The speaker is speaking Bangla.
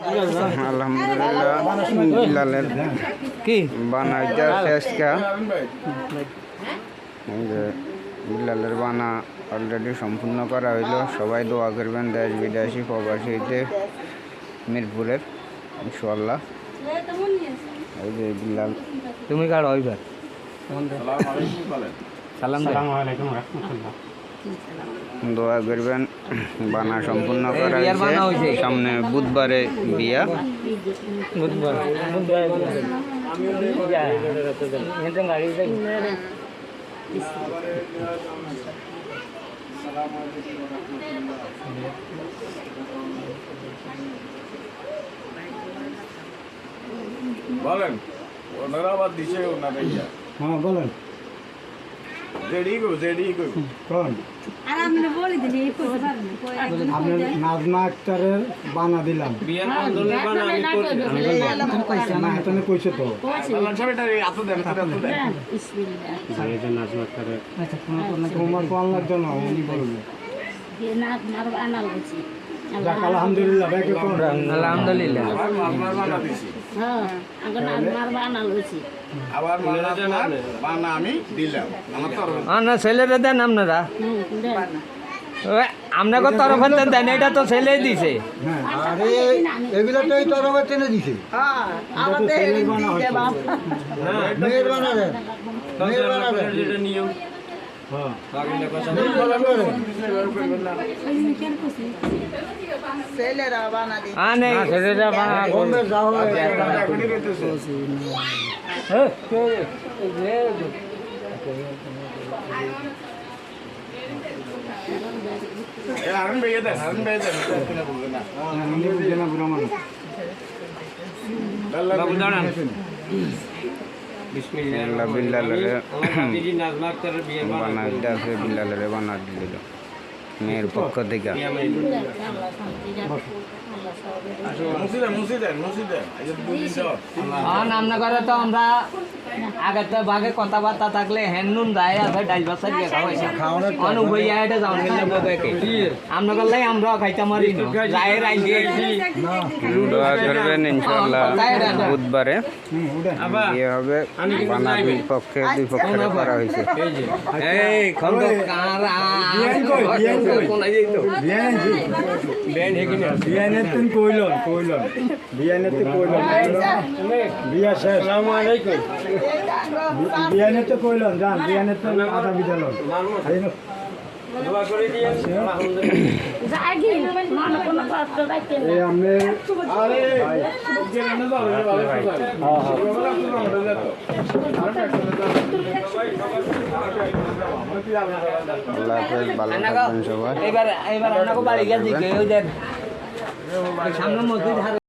আলহামদুলিল্লাহ বিলালের কি বানাইটা শেষ কা বিলালের বানা অলরেডি সম্পূর্ণ করা হইল। সবাই দোয়া করবেন দেশ বিদেশি প্রবাসীতে মিরপুরের ইনশাআল্লাহ। এই যে বিলাল তুমি কার হইবার সালাম আলাইকুম রাহমাতুল্লাহ দোয়া করবেন বানা সম্পূর্ণ করা হয়েছে। সামনে বুধবারে বিয়া বলেন ওনারা আবার দিছে ওনারা হ্যাঁ বলেন কোন আপনি নাজমা আক্তারের বানা দিলাম না এতনে কইছে তো তোমার তো আল্লাহর জন্য উনি বলবে আলহামদুলিল্লাহ আলহামদুলিল্লাহ না ছেলেরা দেন আপনারা আপনাকে তরফের দেন এটা তো ছেলে দিছে আরে এগুলো তো এই তরফের টেনে দিছে বিলালের বানা দিল মেয়ের পক্ষ থেকে। নামনা করে তো আমরা আগে তো বাঘে কথাবার্তা থাকলে হ্যান্ডুন রায় আছে ডাইল বাসা দিয়ে খাওয়াইছে বইয়া এটা যাওয়া গেলে আমরা করলে আমরা খাইতে মারি রায়ের আইন দিয়ে দোয়া করবেন ইনশাআল্লাহ বুধবারে বিয়ে হবে। বানা দুই পক্ষে করা হয়েছে। এই খন্দ কারা বিয়া শেষ বিয়ানে তো কইলাম যান বিয়ানে তো আধা বিদাল এবার বাড়ি গেছি সামনে মসজিদ